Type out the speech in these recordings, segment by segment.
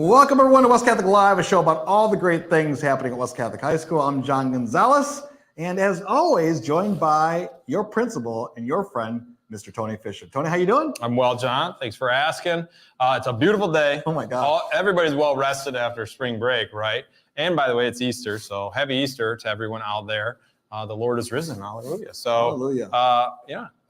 Welcome everyone to West Catholic Live, a show about all the great things happening at West Catholic High School. I'm John Gonzalez, and as always, joined by your principal and your friend, Mr. Tony Fisher. Tony, how you doing? I'm well, John. Thanks for asking. It's a beautiful day. Oh my God. Everybody's well rested after spring break, right? And by the way, it's Easter, so happy Easter to everyone out there. The Lord is risen. Hallelujah. So, Hallelujah. A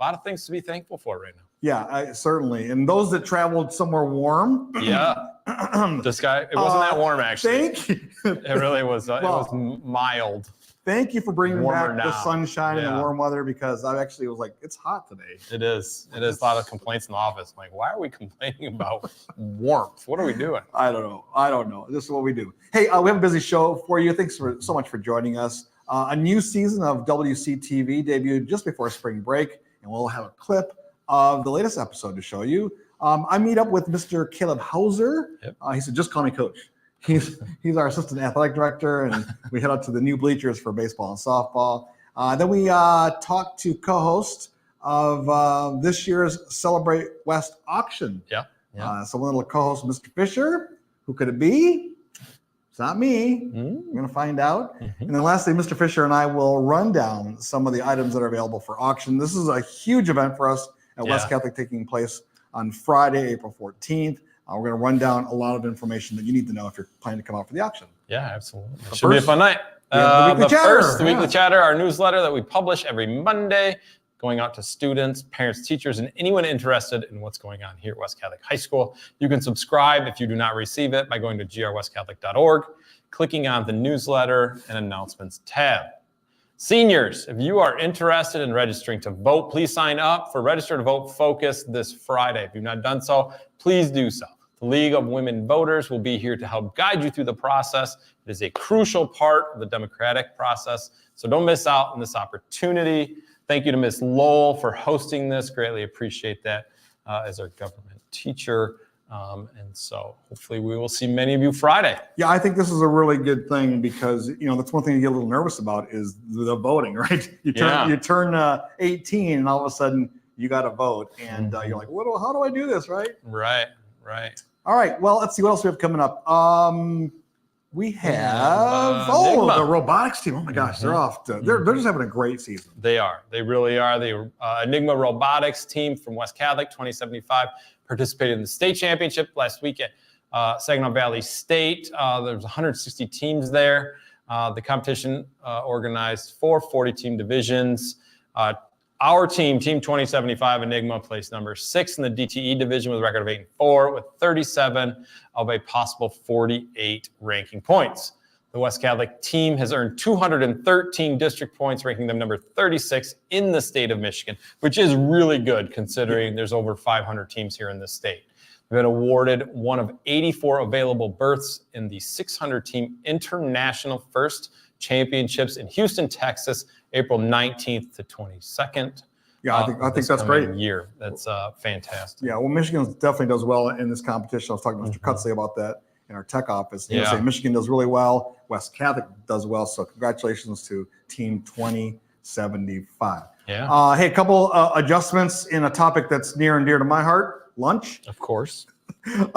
lot of things to be thankful for right now. Yeah, certainly. And those that traveled somewhere warm. Yeah. It wasn't that warm, actually. Thank you. It really was. It was mild. Thank you for bringing Warmer back the now. sunshine and the warm weather, because I actually was like, it's hot today. It is. It is a lot of complaints in the office. I'm like, why are we complaining about warmth? What are we doing? I don't know. This is what we do. Hey, we have a busy show for you. Thanks so much for joining us. A new season of WCTV debuted just before spring break, and we'll have a clip of the latest episode to show you. I meet up with Mr. Caleb Hauser. Yep. He said, just call me coach. He's our assistant athletic director, and we head out to the new bleachers for baseball and softball. Then we talked to co-host of this year's Celebrate West auction. Yeah. So one little co-host, Mr. Fisher. Who could it be? It's not me. We're going to find out. Mm-hmm. And then lastly, Mr. Fisher and I will run down some of the items that are available for auction. This is a huge event for us at West Catholic, taking place on Friday, April 14th. We're going to run down a lot of information that you need to know if you're planning to come out for the auction. Yeah, absolutely. It should be a fun night. The Weekly Chatter. The Weekly Chatter, our newsletter that we publish every Monday, going out to students, parents, teachers, and anyone interested in what's going on here at West Catholic High School. You can subscribe if you do not receive it by going to grwestcatholic.org, clicking on the newsletter and announcements tab. Seniors, if you are interested in registering to vote, please sign up for Register to Vote Focus this Friday. If you've not done so, please do so. The League of Women Voters will be here to help guide you through the process. It is a crucial part of the democratic process, so don't miss out on this opportunity. Thank you to Ms. Lowell for hosting this. Greatly appreciate that as our government teacher. And so hopefully we will see many of you Friday. Yeah, I think this is a really good thing, because, that's one thing you get a little nervous about is the voting, right? You turn 18 and all of a sudden you got to vote, and you're like, how do I do this, right? Right. All right, well, let's see what else we have coming up. We have the robotics team. Oh my gosh, they're off. They're just having a great season. They are. They really are. The Enigma Robotics team from West Catholic 2075 participated in the state championship last week at Saginaw Valley State. There's 160 teams there. The competition organized 4 40-team divisions. Our team, Team 2075 Enigma, placed number 6 in the DTE division with a record of 8-4, with 37 of a possible 48 ranking points. The West Catholic team has earned 213 district points, ranking them number 36 in the state of Michigan, which is really good considering there's over 500 teams here in the state. We've been awarded one of 84 available berths in the 600-team International First Championships in Houston, Texas, April 19th to 22nd. Yeah, I think that's great. Year. That's fantastic. Yeah, well, Michigan definitely does well in this competition. I was talking to Mr. Cutzley about that in our tech office. He was saying Michigan does really well. West Catholic does well. So congratulations to Team 2075. Yeah. Hey, a couple Adjustments in a topic that's near and dear to my heart: lunch. Of course.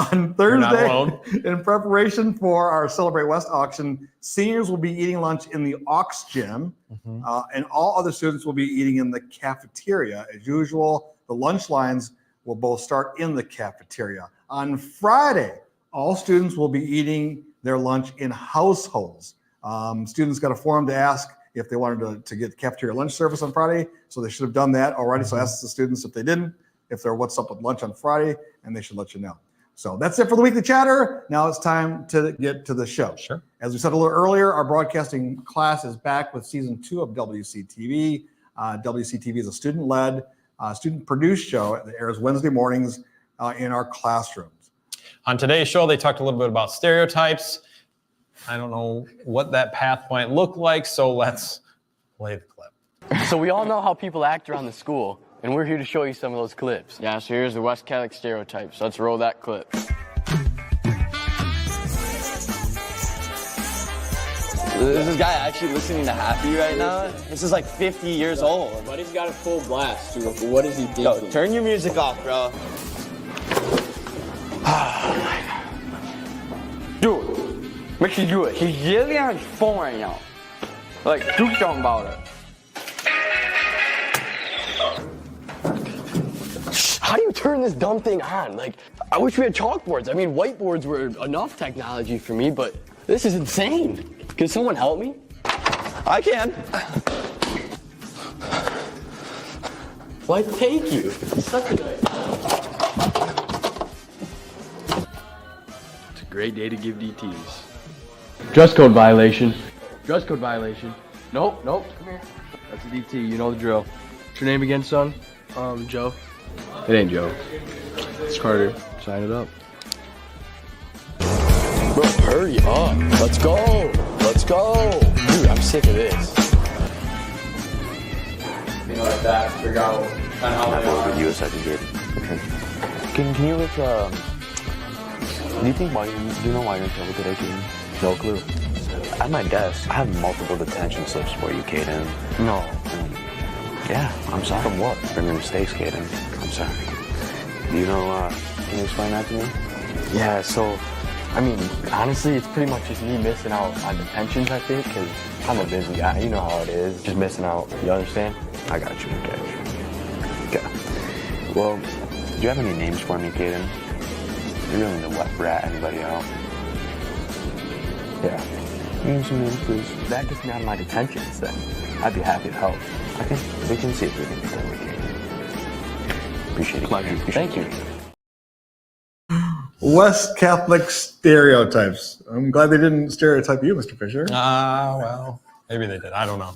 On Thursday, in preparation for our Celebrate West auction, seniors will be eating lunch in the Aux Gym, and all other students will be eating in the cafeteria. As usual, the lunch lines will both start in the cafeteria. On Friday, all students will be eating their lunch in households. Students got a form to ask if they wanted to get cafeteria lunch service on Friday, so they should have done that already. So ask the students if they didn't, if they're what's up with lunch on Friday, and they should let you know. So that's it for the Weekly Chatter. Now it's time to get to the show. Sure. As we said a little earlier, our broadcasting class is back with season 2 of WCTV. WCTV is a student-led, student-produced show that airs Wednesday mornings in our classrooms. On today's show, they talked a little bit about stereotypes. I don't know what that path might look like, so let's play the clip. So we all know how people act around the school, and we're here to show you some of those clips. Yeah, so here's the West Catholic stereotypes. Let's roll that clip. Is this guy actually listening to Happy right now? This is like 50 years old. But he's got a full blast, too. What is he thinking? Yo, turn your music off, bro. Make sure you do it. He's yelling on his phone right now. Like, do something about it. How do you turn this dumb thing on? Like, I wish we had chalkboards. I mean, whiteboards were enough technology for me, but this is insane. Can someone help me? I can. Why thank you? It's such a nice. It's a great day to give DTs. Dress code violation. Dress code violation. Nope, come here. That's a DT, you know the drill. What's your name again, son? Joe. It ain't Joe. It's Carter. Sign it up. Bro, hurry up. Let's go. Let's go. Dude, I'm sick of this. You know, like that, figure out kind of how they are. You said you did. Okay. Can you look, do you think why, do you know why you're in trouble today, Caden? No clue. At my desk, I have multiple detention slips for you, Caden. No. Yeah, I'm sorry. From what? From your mistakes, Caden. I'm sorry. Do you know, can you explain that to me? Yeah, so, I mean, honestly, it's pretty much just me missing out on detentions, I think, because I'm a busy guy. You know how it is. Just missing out. You understand? I got you, okay. Well, do you have any names for me, Caden? You're really the wet rat anybody out. Yeah. Name some names, please. That gets me out of my detentions, then. I'd be happy to help. Okay, we can see if we can do that with Caden. Appreciate it. Pleasure. Thank you. West Catholic stereotypes. I'm glad they didn't stereotype you, Mr. Fisher. Well, maybe they did. I don't know.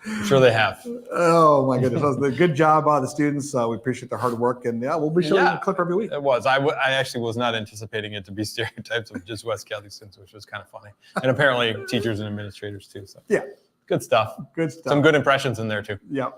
I'm sure they have. Oh my goodness, that was a good job by the students. We appreciate their hard work, and we'll be showing a clip every week. It was. I actually was not anticipating it to be stereotypes of just West Catholic students, which was kind of funny, and apparently teachers and administrators too. So Yeah, good stuff. good stuff. Some good impressions in there too. Yeah.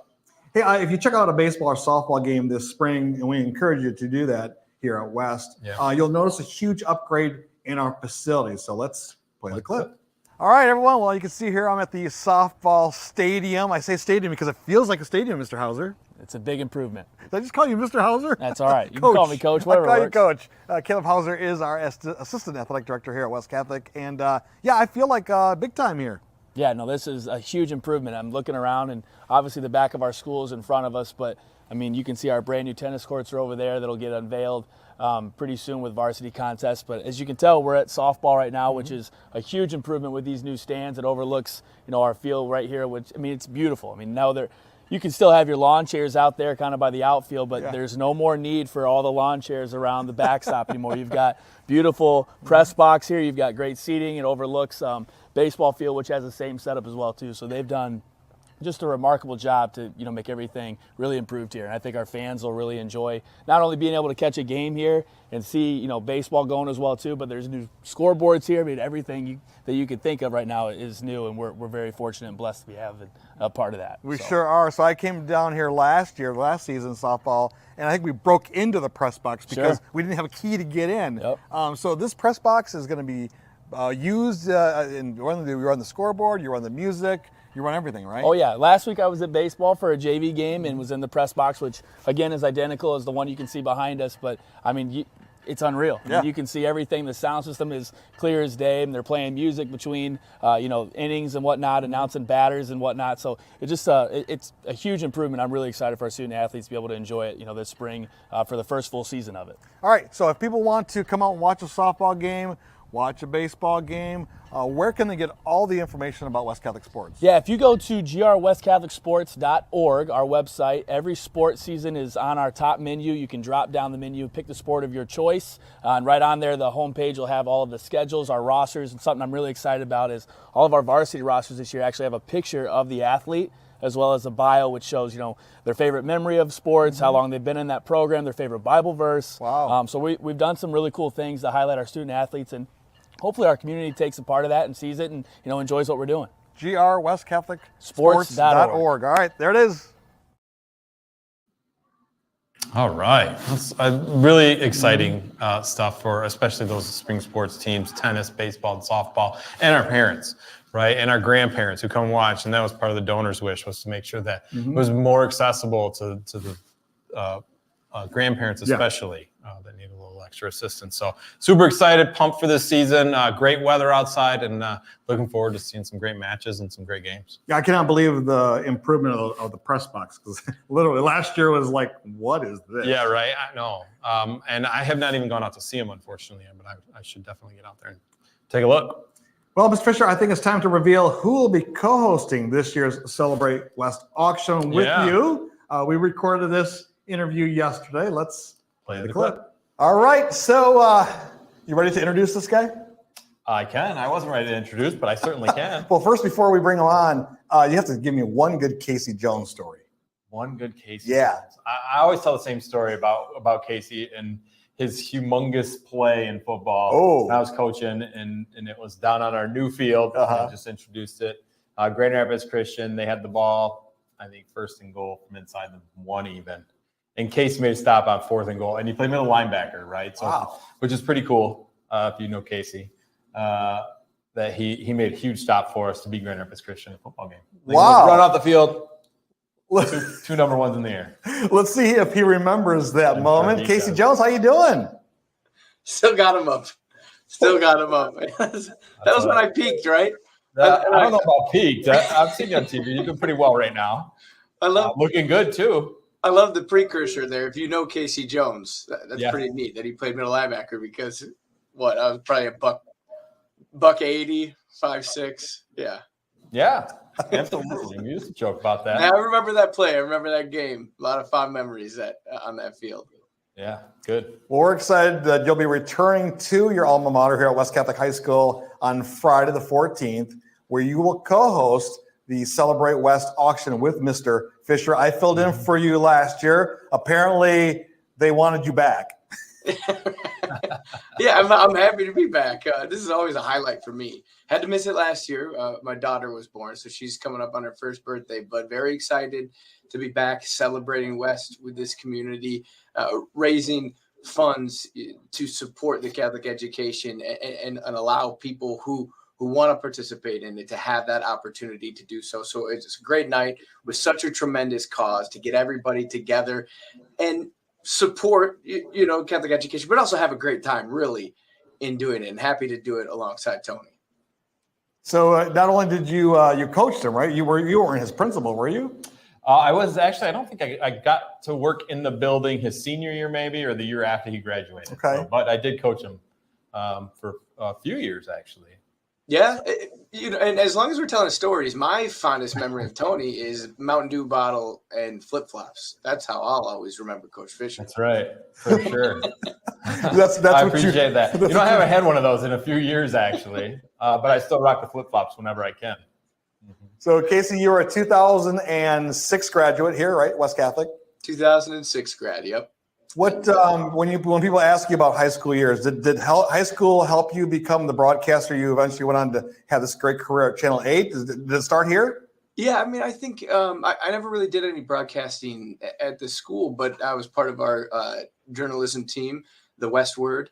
Hey, if you check out a baseball or softball game this spring, and we encourage you to do that here at West, you'll notice a huge upgrade in our facilities. So let's play the clip. All right, everyone. Well, you can see here I'm at the softball stadium. I say stadium because it feels like a stadium, Mr. Hauser. It's a big improvement. Did I just call you Mr. Hauser? That's all right. You can call me Coach, whatever I'll call works. you Coach. Caleb Hauser is our assistant athletic director here at West Catholic. And yeah, I feel like big time here. Yeah, no, this is a huge improvement. I'm looking around, and obviously the back of our school is in front of us, but I mean, you can see our brand new tennis courts are over there that'll get unveiled pretty soon with varsity contests. But as you can tell, we're at softball right now, which is a huge improvement with these new stands. It overlooks, you know, our field right here, which, I mean, it's beautiful. I mean, now you can still have your lawn chairs out there kind of by the outfield, but there's no more need for all the lawn chairs around the backstop anymore. You've got beautiful press box here. You've got great seating. It overlooks baseball field, which has the same setup as well too. So they've done just a remarkable job to, you know, make everything really improved here. And I think our fans will really enjoy not only being able to catch a game here and see, you know, baseball going as well too, but there's new scoreboards here. I mean, everything that you could think of right now is new, and we're very fortunate and blessed to be having a part of that. We sure are. So I came down here last season softball, and I think we broke into the press box because we didn't have a key to get in. Yep. So this press box is going to be used in you run the scoreboard, you run the music, you run everything, right? Oh yeah. Last week I was at baseball for a JV game and was in the press box, which again is identical as the one you can see behind us. But I mean, it's unreal. I mean, you can see everything. The sound system is clear as day, and they're playing music between you know, innings and whatnot, announcing batters and whatnot. So it's just it's a huge improvement. I'm really excited for our student athletes to be able to enjoy it, you know, this spring for the first full season of it. All right. So if people want to come out and watch a softball game, watch a baseball game, where can they get all the information about West Catholic sports? Yeah, if you go to grwestcatholicsports.org, our website, every sport season is on our top menu. You can drop down the menu, pick the sport of your choice, and right on there, the homepage will have all of the schedules, our rosters, and something I'm really excited about is all of our varsity rosters this year actually have a picture of the athlete as well as a bio, which shows, you know, their favorite memory of sports, how long they've been in that program, their favorite Bible verse. Wow. So we've done some really cool things to highlight our student athletes, and hopefully our community takes a part of that and sees it and, you know, enjoys what we're doing. grwestcatholicsports.org. All right, there it is. All right. That's really exciting stuff for especially those spring sports teams, tennis, baseball, and softball, and our parents, right? And our grandparents who come watch. And that was part of the donor's wish, was to make sure that it was more accessible to the grandparents especially, that need a little extra assistance. So super excited, pumped for this season. Great weather outside, and looking forward to seeing some great matches and some great games. Yeah, I cannot believe the improvement of the press box, because literally last year was like, what is this? Yeah, right. I know. And I have not even gone out to see them, unfortunately, but I should definitely get out there and take a look. Well, Mr. Fisher, I think it's time to reveal who will be co-hosting this year's Celebrate West auction with you. We recorded this interview yesterday. Let's play the clip. All right. So you ready to introduce this guy? I can. I wasn't ready to introduce, but I certainly can. Well, first, before we bring him on, you have to give me one good Casey Jones story. One good Casey. Yeah. Jones. I always tell the same story about Casey and his humongous play in football. When I was coaching, and it was down on our new field. I just introduced it. Grand Rapids Christian, they had the ball, I think, first and goal from inside the 1 even. And Casey made a stop on 4th and goal, and he played middle linebacker, right? So, which is pretty cool if you know Casey. That he made a huge stop for us to beat Grand Rapids Christian in a football game. Run off the field, two number ones in the air. Let's see if he remembers that moment. Casey Jones, how you doing? Still got him up. That was when I peaked, right? I don't know about peaked. I've seen you on TV. You're doing pretty well right now. I love looking good too. I love the precursor there. If you know Casey Jones, that's pretty neat that he played middle linebacker, because I was probably a buck 80, 5'6". Yeah, absolutely. We used to joke about that. I remember that play. I remember that game. A lot of fond memories on that field. Yeah, good. Well, we're excited that you'll be returning to your alma mater here at West Catholic High School on Friday the 14th, where you will co-host the Celebrate West auction with Mr. Fisher. I filled in for you last year. Apparently, they wanted you back. Yeah, I'm happy to be back. This is always a highlight for me. Had to miss it last year. My daughter was born, so she's coming up on her first birthday, but very excited to be back celebrating West with this community, raising funds to support the Catholic education and allow people who want to participate in it to have that opportunity to do so. So it's a great night with such a tremendous cause to get everybody together and support, Catholic education, but also have a great time really in doing it, and happy to do it alongside Tony. So not only did you coached him, right? You weren't his principal, were you? I was actually. I don't think I got to work in the building his senior year, maybe, or the year after he graduated. Okay. So, but I did coach him for a few years, actually. Yeah, and as long as we're telling stories, my fondest memory of Tony is Mountain Dew bottle and flip-flops. That's how I'll always remember Coach Fisher. That's right, for sure. that's I appreciate that. I haven't had one of those in a few years, actually, but I still rock the flip-flops whenever I can. So, Casey, you were a 2006 graduate here, right? West Catholic. 2006 grad. Yep. What when people ask you about high school years, did high school help you become the broadcaster you eventually went on to have this great career at Channel 8? Did it start here? Yeah, I mean, I think I never really did any broadcasting at the school, but I was part of our journalism team, the Westward,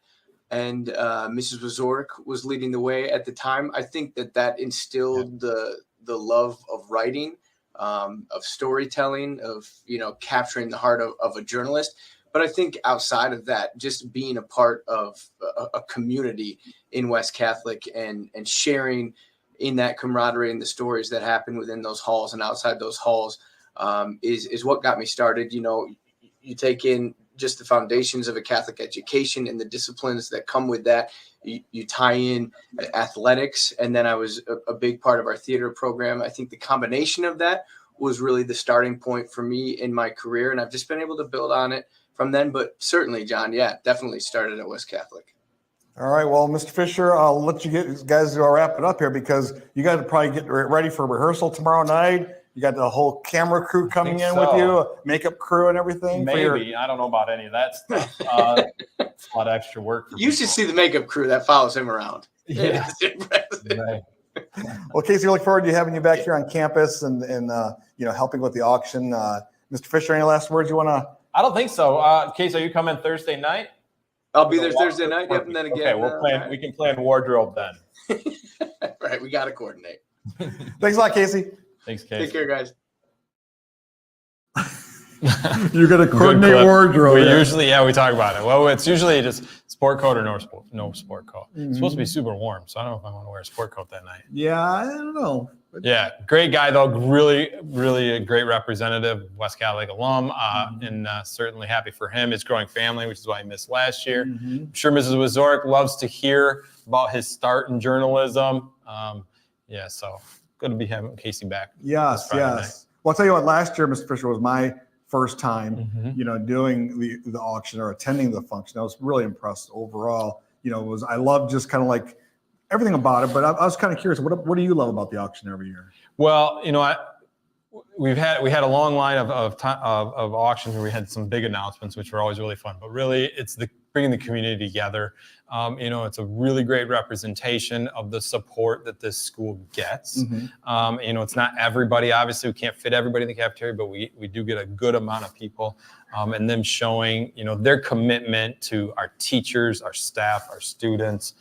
and Mrs. Wazorek was leading the way at the time. I think that instilled the love of writing, of storytelling, of capturing the heart of a journalist. But I think outside of that, just being a part of a community in West Catholic and sharing in that camaraderie and the stories that happen within those halls and outside those halls is what got me started. You take in just the foundations of a Catholic education and the disciplines that come with that. You tie in athletics, and then I was a big part of our theater program. I think the combination of that was really the starting point for me in my career, and I've just been able to build on it from then. But certainly, John, definitely started at West Catholic. All right. Well, Mr. Fisher, I'll let you guys wrap it up here, because you got to probably get ready for rehearsal tomorrow night. You got the whole camera crew coming in with you, makeup crew and everything. Maybe. I don't know about any of that stuff. It's a lot of extra work. You should see the makeup crew that follows him around. Yeah. Right. Well, Casey, we look forward to having you back here on campus and helping with the auction. Mr. Fisher, any last words you want to? I don't think so. Casey, are you coming Thursday night? I'll be there Thursday night. Yep, and then again. Okay, we can plan wardrobe then. Right, we got to coordinate. Thanks a lot, Casey. Thanks, Casey. Take care, guys. You're going to coordinate clip. wardrobe. We yeah. usually, we talk about it. Well, it's usually just sport coat or no sport coat. It's supposed to be super warm, so I don't know if I want to wear a sport coat that night. Yeah, I don't know. Yeah, great guy though. Really, really a great representative, West Catholic alum, and certainly happy for him, his growing family, which is why he missed last year. I'm sure Mrs. Wazorek loves to hear about his start in journalism. Yeah, so good to be having Casey back. Yes, this Friday night. yes. Well, I'll tell you what, last year, Mr. Fisher, was my first time, doing the auction or attending the function. I was really impressed overall. I love just kind of like everything about it, but I was kind of curious. What do you love about the auction every year? Well, we had a long line of auctions where we had some big announcements, which were always really fun. But really, it's bringing the community together. It's a really great representation of the support that this school gets. It's not everybody. Obviously, we can't fit everybody in the cafeteria, but we do get a good amount of people, and them showing their commitment to our teachers, our staff, our students.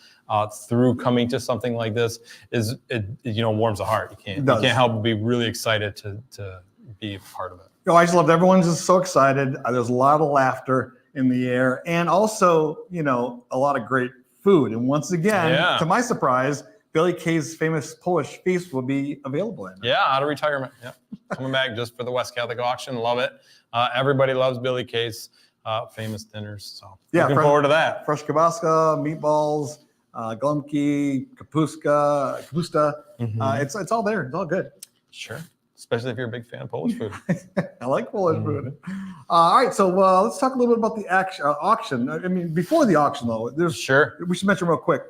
Through coming to something like this warms the heart. You can't help but be really excited to be a part of it. I just loved everyone's just so excited. There's a lot of laughter in the air, and also a lot of great food. And once again, to my surprise, Billy K's famous Polish feast will be available. Out of retirement. Yeah, coming back just for the West Catholic auction. Love it. Everybody loves Billy K's famous dinners. So looking forward to that. Fresh kielbasa, meatballs. Glumki, kapusta. It's all there. It's all good. Sure. Especially if you're a big fan of Polish food. I like Polish food. All right. So let's talk a little bit about the auction. I mean, before the auction, though, we should mention real quick.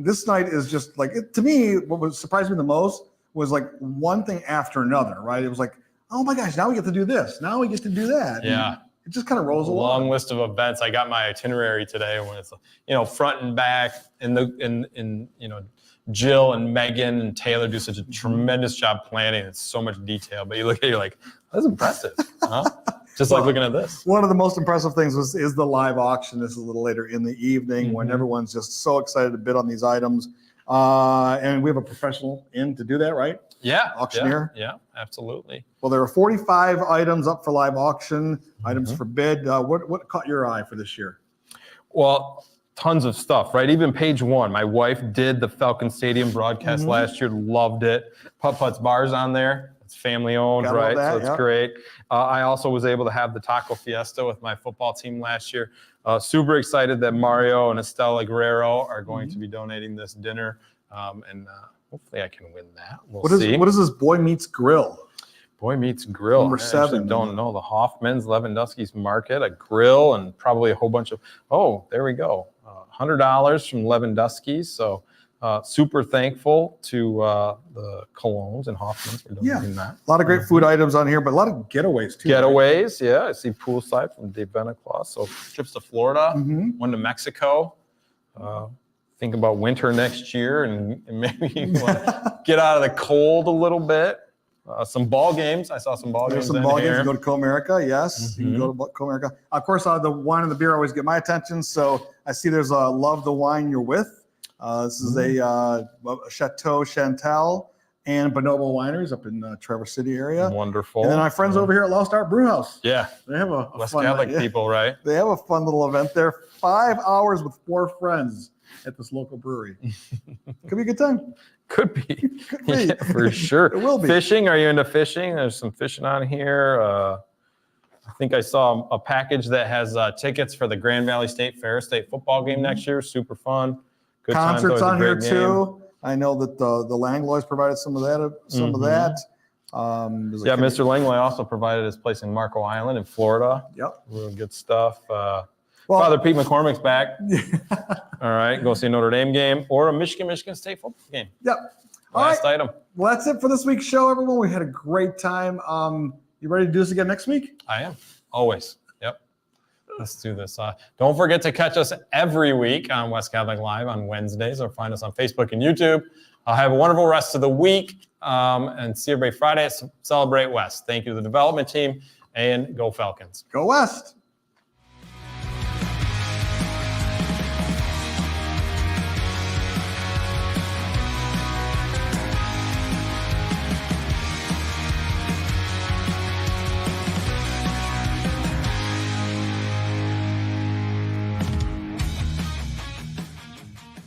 This night is just like, to me, what surprised me the most was like one thing after another, right? It was like, oh my gosh, now we get to do this. Now we get to do that. Yeah. And it just kind of rolls along. Long list of events. I got my itinerary today when it's front and back, and Jill and Megan and Taylor do such a tremendous job planning. It's so much detail, but you look at it, you're like, that's impressive, huh? Just like looking at this. One of the most impressive things is the live auction. This is a little later in the evening when everyone's just so excited to bid on these items. And we have a professional in to do that, right? Yeah. Auctioneer? Yeah, absolutely. Well, there are 45 items up for live auction, items for bid. What caught your eye for this year? Well, tons of stuff, right? Even page one. My wife did the Falcon Stadium broadcast last year, loved it. Putt Putt's Bar's on there. It's family owned, right? So it's great. I also was able to have the Taco Fiesta with my football team last year. Super excited that Mario and Estela Guerrero are going to be donating this dinner. And hopefully I can win that. We'll see. What is this Boy Meets Grill? Boy Meets Grill. Number 7. I don't know. The Hoffman's, Lewandowski's Market, a grill, and probably a whole bunch of, there we go. $100 from Lewandowski's. So super thankful to the Colognes and Hoffman's for doing that. A lot of great food items on here, but a lot of getaways too. Getaways, right? I see poolside from Dave Benaclaw. So trips to Florida, one to Mexico. Think about winter next year, and maybe you want to get out of the cold a little bit. Some ball games. I saw some ball games. There's some ball games. You go to Comerica, yes. You can go to Comerica. Of course, the wine and the beer always get my attention. So I see there's a Love the Wine You're With. This is a Chateau Chantal and Bonobo Wineries up in Traverse City area. Wonderful. And then my friends over here at Lost Art Brewhouse. Yeah. They have a West fun Catholic people, right? They have a fun little event there. 5 hours with 4 friends at this local brewery. Could be a good time. Could be. Could be. Yeah, for sure. It will be. Fishing. Are you into fishing? There's some fishing on here. I think I saw a package that has tickets for the Grand Valley State Fair State football game next year. Super fun. Good Concerts times, on here game. too. I know that the Langlois provided some of that. Mr. Langlois also provided his place in Marco Island in Florida. Yep. Really good stuff. Father Pete McCormick's back. All right, go see a Notre Dame game or a Michigan State football game. Yep. Last item. Well, that's it for this week's show, everyone. We had a great time. You ready to do this again next week? I am. Always. Yep. Let's do this. Don't forget to catch us every week on West Catholic Live on Wednesdays, or find us on Facebook and YouTube. Have a wonderful rest of the week, and see everybody Friday at Celebrate West. Thank you to the development team, and go Falcons. Go West.